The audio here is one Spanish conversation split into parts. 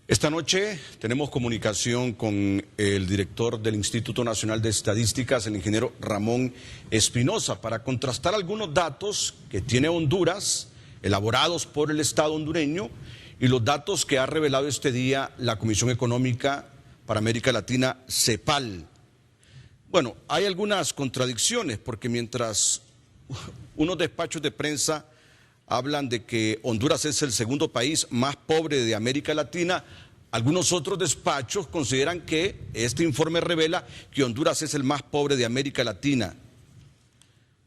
Esta noche tenemos comunicación con el director del Instituto Nacional de Estadísticas, el ingeniero Ramón Espinosa, para contrastar algunos datos que tiene Honduras, elaborados por el Estado hondureño, y los datos que ha revelado este día la Comisión Económica para América Latina, CEPAL. Bueno, hay algunas contradicciones, porque mientras unos despachos de prensa hablan de que Honduras es el segundo país más pobre de América Latina, algunos otros despachos consideran que este informe revela que Honduras es el más pobre de América Latina.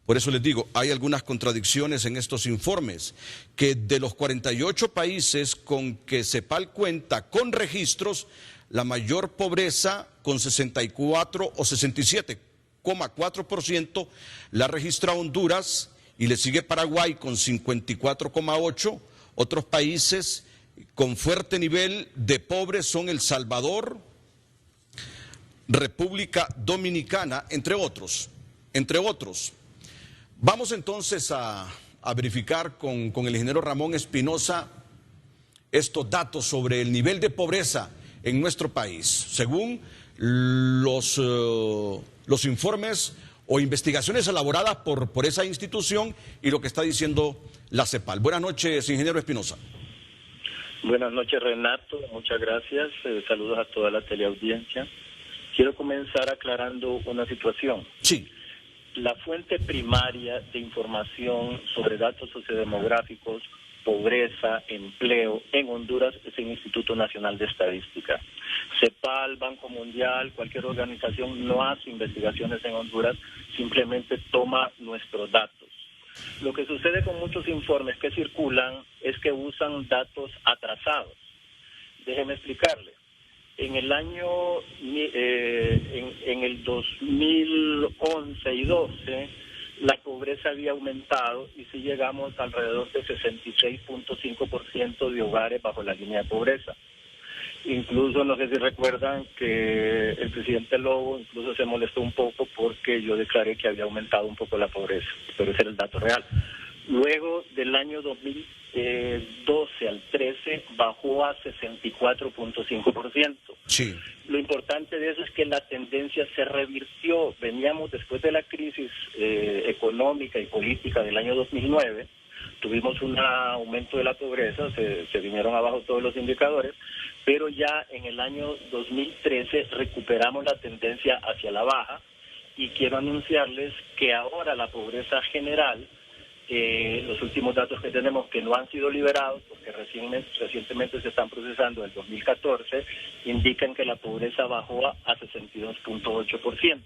Por eso les digo, hay algunas contradicciones en estos informes, que de los 48 países con que CEPAL cuenta con registros, la mayor pobreza, con 64 o 67,4%, la registra Honduras, y le sigue Paraguay con 54,8%. Otros países con fuerte nivel de pobres son El Salvador, República Dominicana, entre otros. Vamos entonces a verificar con el ingeniero Ramón Espinosa estos datos sobre el nivel de pobreza en nuestro país, según los informes o investigaciones elaboradas por esa institución y lo que está diciendo la CEPAL. Buenas noches, ingeniero Espinosa. Buenas noches, Renato. Muchas gracias. Saludos a toda la teleaudiencia. Quiero comenzar aclarando una situación. Sí. La fuente primaria de información sobre datos sociodemográficos, pobreza, empleo en Honduras es el Instituto Nacional de Estadística. CEPAL, Banco Mundial, cualquier organización no hace investigaciones en Honduras, simplemente toma nuestros datos. Lo que sucede con muchos informes que circulan es que usan datos atrasados. Déjeme explicarle. En el año, en el 2011 y 12, la pobreza había aumentado y sí llegamos a alrededor de 66.5% de hogares bajo la línea de pobreza. Incluso, no sé si recuerdan que el presidente Lobo incluso se molestó un poco porque yo declaré que había aumentado un poco la pobreza, pero ese era el dato real. Luego del año 2012 al 13 bajó a 64.5%. Sí. Lo importante de eso es que la tendencia se revirtió. Veníamos después de la crisis económica y política del año 2009, tuvimos un aumento de la pobreza, se vinieron abajo todos los indicadores, pero ya en el año 2013 recuperamos la tendencia hacia la baja y quiero anunciarles que ahora la pobreza general, los últimos datos que tenemos que no han sido liberados porque recientemente se están procesando del 2014, indican que la pobreza bajó a 62.8%.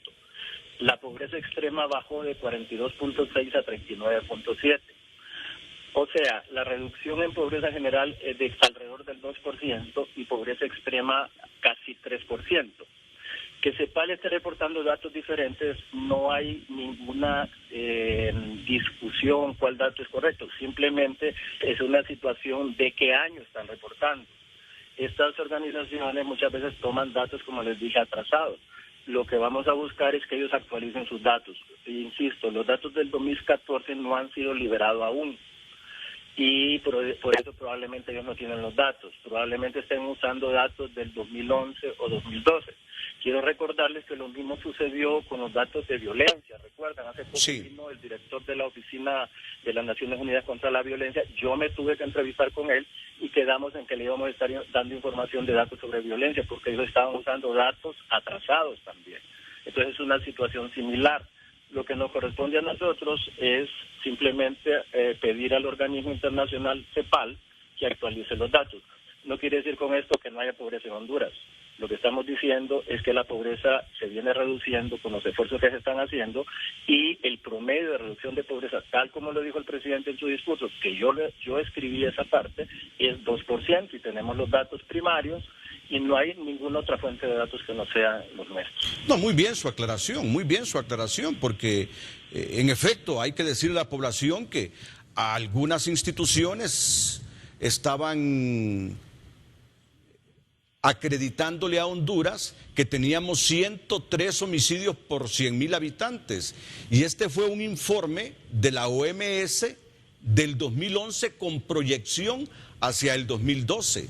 La pobreza extrema bajó de 42.6 a 39.7. O sea, la reducción en pobreza general es de alrededor del 2% y pobreza extrema casi 3%. Que CEPAL esté reportando datos diferentes, no hay ninguna discusión cuál dato es correcto, simplemente es una situación de qué año están reportando. Estas organizaciones muchas veces toman datos, como les dije, atrasados. Lo que vamos a buscar es que ellos actualicen sus datos. Insisto, los datos del 2014 no han sido liberados aún. Y por eso probablemente ellos no tienen los datos, probablemente estén usando datos del 2011 o 2012. Quiero recordarles que lo mismo sucedió con los datos de violencia. ¿Recuerdan? Hace poco vino el director de la Oficina de las Naciones Unidas contra la Violencia. Yo me tuve que entrevistar con él y quedamos en que le íbamos a estar dando información de datos sobre violencia, porque ellos estaban usando datos atrasados también. Entonces es una situación similar. Lo que nos corresponde a nosotros es simplemente pedir al organismo internacional CEPAL que actualice los datos. No quiere decir con esto que no haya pobreza en Honduras. Lo que estamos diciendo es que la pobreza se viene reduciendo con los esfuerzos que se están haciendo y el promedio de reducción de pobreza, tal como lo dijo el presidente en su discurso, que yo escribí esa parte, es 2% y tenemos los datos primarios y no hay ninguna otra fuente de datos que no sean los nuestros. No, muy bien su aclaración, porque en efecto hay que decirle a la población que algunas instituciones estaban acreditándole a Honduras que teníamos 103 homicidios por 100.000 habitantes. Y este fue un informe de la OMS del 2011 con proyección hacia el 2012.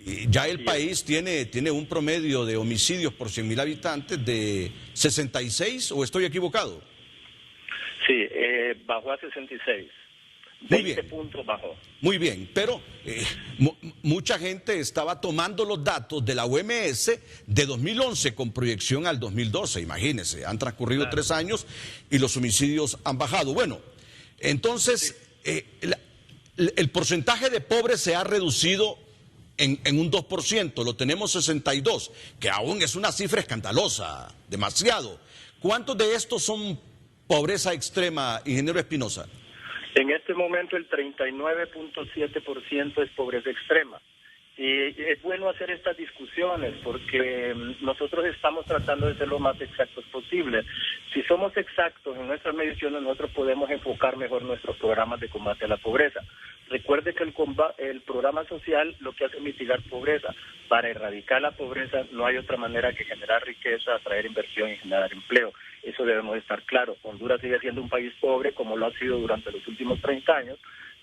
Y ya el país tiene un promedio de homicidios por 100.000 habitantes de 66, ¿o estoy equivocado? Sí, bajó a 66. Muy 20 bien. puntos bajó. Muy bien, pero mucha gente estaba tomando los datos de la OMS de 2011 con proyección al 2012, imagínense, han transcurrido 3 años y los homicidios han bajado. Bueno, entonces el porcentaje de pobres se ha reducido en un 2%, lo tenemos 62, que aún es una cifra escandalosa, demasiado. ¿Cuántos de estos son pobreza extrema, ingeniero Espinosa? En este momento el 39.7% es pobreza extrema. Y es bueno hacer estas discusiones porque nosotros estamos tratando de ser lo más exactos posible. Si somos exactos en nuestras mediciones, nosotros podemos enfocar mejor nuestros programas de combate a la pobreza. Recuerde que el programa social lo que hace es mitigar pobreza. Para erradicar la pobreza no hay otra manera que generar riqueza, atraer inversión y generar empleo. Eso debemos estar claros. Honduras sigue siendo un país pobre como lo ha sido durante los últimos 30 años,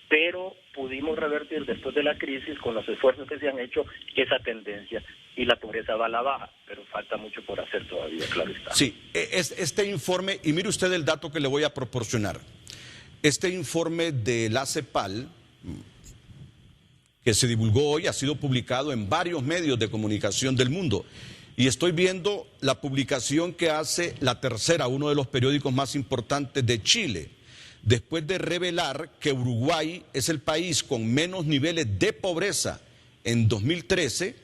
pero pudimos revertir después de la crisis con los esfuerzos que se han hecho esa tendencia y la pobreza va a la baja, pero falta mucho por hacer todavía, claro está. Sí, este informe, y mire usted el dato que le voy a proporcionar, este informe de la CEPAL, que se divulgó hoy, ha sido publicado en varios medios de comunicación del mundo. Y estoy viendo la publicación que hace La Tercera, uno de los periódicos más importantes de Chile, después de revelar que Uruguay es el país con menos niveles de pobreza en 2013,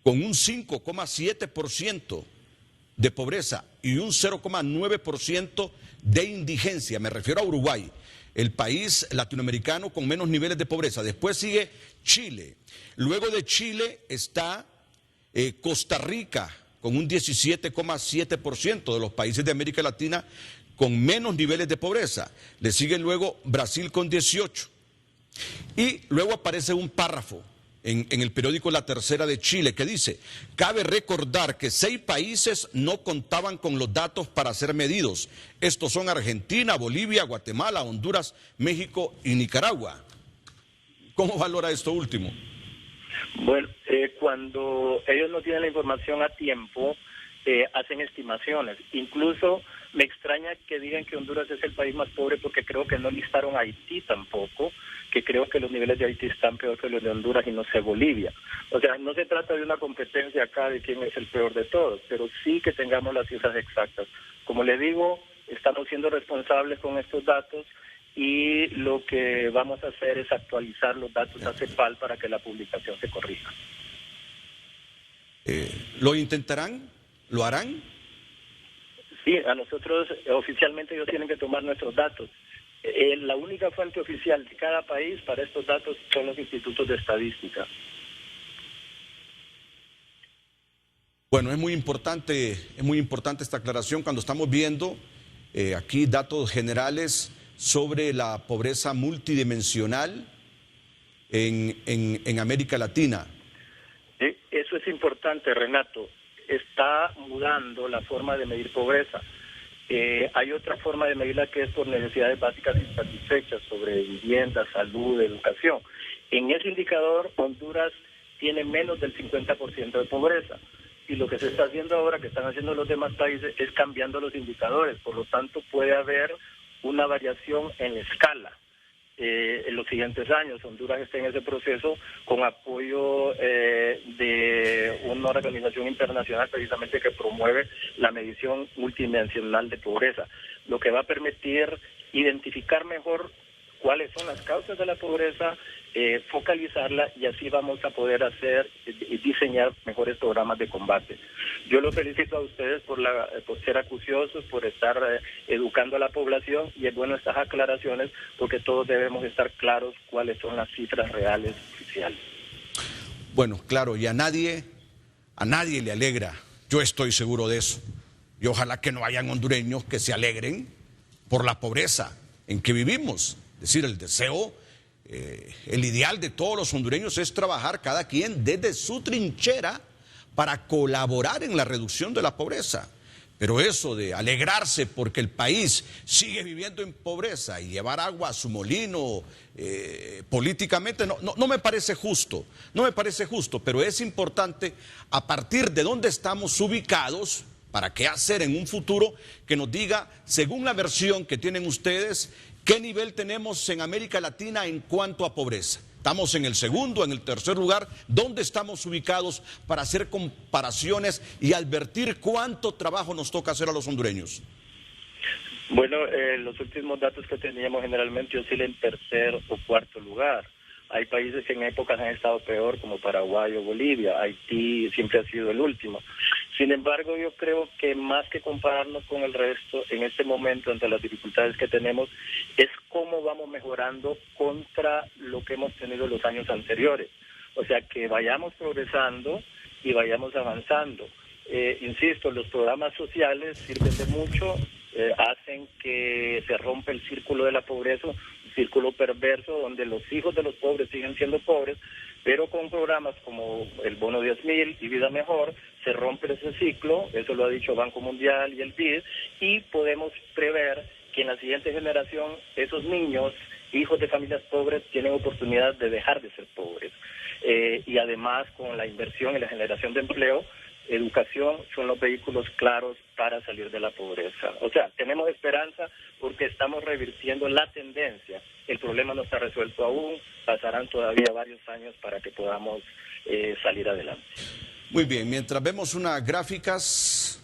con un 5,7% de pobreza y un 0,9% de indigencia. Me refiero a Uruguay, el país latinoamericano con menos niveles de pobreza. Después sigue Chile. Luego de Chile está Costa Rica, con un 17,7% de los países de América Latina con menos niveles de pobreza. Le sigue luego Brasil con 18%. Y luego aparece un párrafo en el periódico La Tercera de Chile que dice: cabe recordar que 6 países no contaban con los datos para ser medidos. Estos son Argentina, Bolivia, Guatemala, Honduras, México y Nicaragua. ¿Cómo valora esto último? Bueno, cuando ellos no tienen la información a tiempo, hacen estimaciones. Incluso me extraña que digan que Honduras es el país más pobre porque creo que no listaron a Haití tampoco, que creo que los niveles de Haití están peor que los de Honduras y no sé Bolivia. O sea, no se trata de una competencia acá de quién es el peor de todos, pero sí que tengamos las cifras exactas. Como le digo, estamos siendo responsables con estos datos y lo que vamos a hacer es actualizar los datos a CEPAL para que la publicación se corrija. ¿Lo intentarán? ¿Lo harán? Sí, a nosotros oficialmente ellos tienen que tomar nuestros datos. La única fuente oficial de cada país para estos datos son los institutos de estadística. Bueno, es muy importante esta aclaración cuando estamos viendo aquí datos generales sobre la pobreza multidimensional en América Latina. Eso es importante, Renato. Está mudando la forma de medir pobreza. Hay otra forma de medirla que es por necesidades básicas insatisfechas sobre vivienda, salud, educación. En ese indicador, Honduras tiene menos del 50% de pobreza. Y lo que se está haciendo ahora, que están haciendo los demás países, es cambiando los indicadores. Por lo tanto, puede haber una variación en escala. En los siguientes años, Honduras está en ese proceso con apoyo de una organización internacional precisamente que promueve la medición multidimensional de pobreza, lo que va a permitir identificar mejor cuáles son las causas de la pobreza, focalizarla y así vamos a poder hacer y diseñar mejores programas de combate. Yo los felicito a ustedes por ser acuciosos, por estar educando a la población y es bueno estas aclaraciones porque todos debemos estar claros cuáles son las cifras reales oficiales. Bueno, claro, y a nadie le alegra, yo estoy seguro de eso, y ojalá que no hayan hondureños que se alegren por la pobreza en que vivimos. Es decir, el deseo, el ideal de todos los hondureños es trabajar cada quien desde su trinchera para colaborar en la reducción de la pobreza. Pero eso de alegrarse porque el país sigue viviendo en pobreza y llevar agua a su molino políticamente no me parece justo, no me parece justo, pero es importante a partir de dónde estamos ubicados, para qué hacer en un futuro, que nos diga, según la versión que tienen ustedes, qué nivel tenemos en América Latina en cuanto a pobreza. ¿Estamos en el segundo, en el tercer lugar? ¿Dónde estamos ubicados para hacer comparaciones y advertir cuánto trabajo nos toca hacer a los hondureños? Bueno, los últimos datos que teníamos generalmente oscilan en tercer o cuarto lugar. Hay países que en épocas han estado peor, como Paraguay o Bolivia. Haití siempre ha sido el último. Sin embargo, yo creo que más que compararnos con el resto, en este momento, ante las dificultades que tenemos, es cómo vamos mejorando contra lo que hemos tenido los años anteriores. O sea, que vayamos progresando y vayamos avanzando. Insisto, los programas sociales sirven de mucho, hacen que se rompa el círculo de la pobreza, un círculo perverso donde los hijos de los pobres siguen siendo pobres, pero con programas como el Bono 10.000 y Vida Mejor se rompe ese ciclo, eso lo ha dicho Banco Mundial y el BID, y podemos prever que en la siguiente generación esos niños, hijos de familias pobres, tienen oportunidad de dejar de ser pobres. Y además, con la inversión y la generación de empleo, educación son los vehículos claros para salir de la pobreza. O sea, tenemos esperanza porque estamos revirtiendo la tendencia. El problema no está resuelto aún, pasarán todavía varios años para que podamos salir adelante. Muy bien, mientras vemos unas gráficas,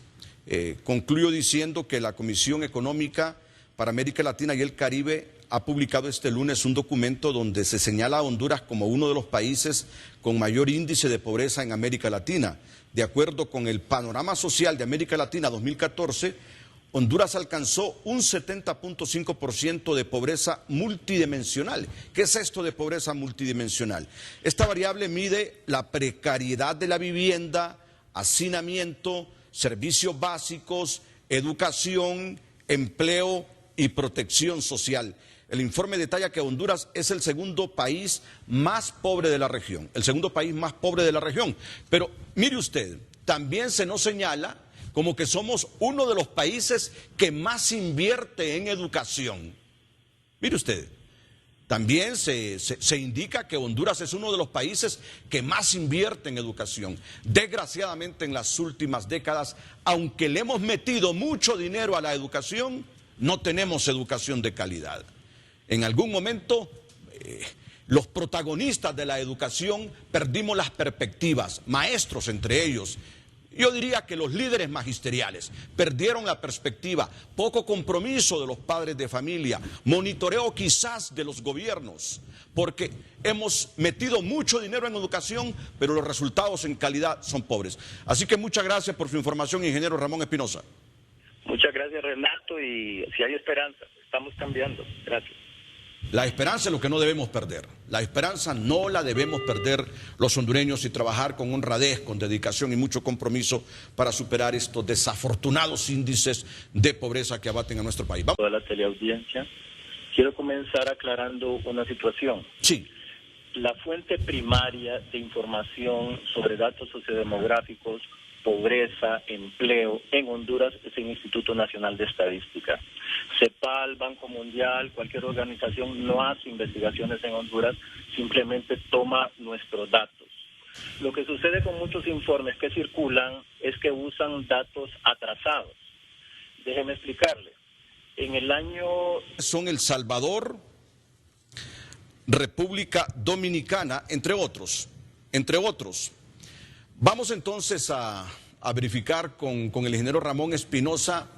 concluyo diciendo que la Comisión Económica para América Latina y el Caribe ha publicado este lunes un documento donde se señala a Honduras como uno de los países con mayor índice de pobreza en América Latina. De acuerdo con el Panorama Social de América Latina 2014, Honduras alcanzó un 70.5% de pobreza multidimensional. ¿Qué es esto de pobreza multidimensional? Esta variable mide la precariedad de la vivienda, hacinamiento, servicios básicos, educación, empleo y protección social. El informe detalla que Honduras es el segundo país más pobre de la región, Pero mire usted, también se nos señala como que somos uno de los países que más invierte en educación. Mire usted, también se indica que Honduras es uno de los países que más invierte en educación. Desgraciadamente, en las últimas décadas, aunque le hemos metido mucho dinero a la educación, no tenemos educación de calidad. En algún momento, los protagonistas de la educación perdimos las perspectivas, maestros entre ellos. Yo diría que los líderes magisteriales perdieron la perspectiva, poco compromiso de los padres de familia, monitoreo quizás de los gobiernos, porque hemos metido mucho dinero en educación, pero los resultados en calidad son pobres. Así que muchas gracias por su información, ingeniero Ramón Espinosa. Muchas gracias, Renato, y si hay esperanza, estamos cambiando. Gracias. La esperanza es lo que no debemos perder. La esperanza no la debemos perder los hondureños y trabajar con honradez, con dedicación y mucho compromiso para superar estos desafortunados índices de pobreza que abaten a nuestro país. Vamos. Toda la teleaudiencia, quiero comenzar aclarando una situación. Sí. La fuente primaria de información sobre datos sociodemográficos, pobreza, empleo en Honduras es el Instituto Nacional de Estadística. CEPAL, Banco Mundial, cualquier organización no hace investigaciones en Honduras, simplemente toma nuestros datos. Lo que sucede con muchos informes que circulan es que usan datos atrasados. Déjeme explicarle. En el año... Son El Salvador, República Dominicana, entre otros. Vamos entonces a verificar con el ingeniero Ramón Espinosa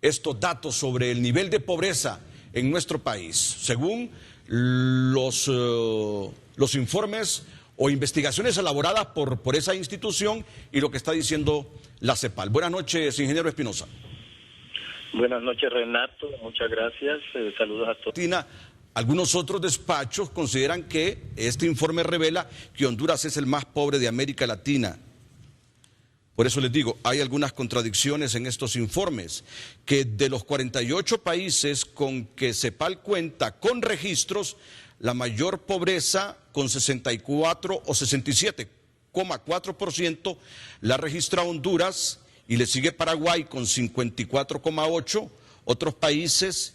estos datos sobre el nivel de pobreza en nuestro país, según los informes o investigaciones elaboradas por esa institución y lo que está diciendo la CEPAL. Buenas noches, ingeniero Espinosa. Buenas noches, Renato. Muchas gracias. Saludos a todos. Algunos otros despachos consideran que este informe revela que Honduras es el más pobre de América Latina. Por eso les digo, hay algunas contradicciones en estos informes, que de los 48 países con que CEPAL cuenta con registros, la mayor pobreza con 64 o 67,4% la registra Honduras y le sigue Paraguay con 54,8, otros países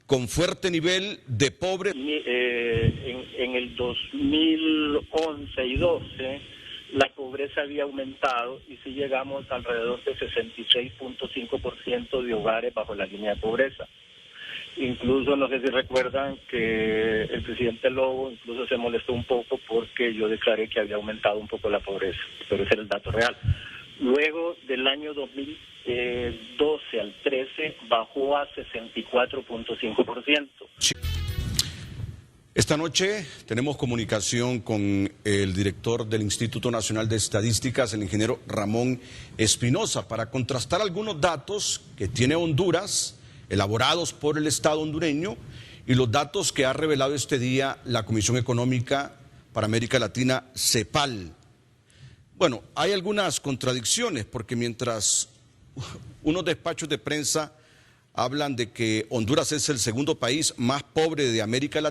con fuerte nivel de pobre. En el 2011 y 12 la pobreza había aumentado y sí llegamos a alrededor de 66.5% de hogares bajo la línea de pobreza. Incluso, no sé si recuerdan que el presidente Lobo incluso se molestó un poco porque yo declaré que había aumentado un poco la pobreza, pero ese era el dato real. Luego del año 2012 al 13 bajó a 64.5%. Esta noche tenemos comunicación con el director del Instituto Nacional de Estadísticas, el ingeniero Ramón Espinosa, para contrastar algunos datos que tiene Honduras, elaborados por el Estado hondureño, y los datos que ha revelado este día la Comisión Económica para América Latina, CEPAL. Bueno, hay algunas contradicciones, porque mientras unos despachos de prensa hablan de que Honduras es el segundo país más pobre de América Latina,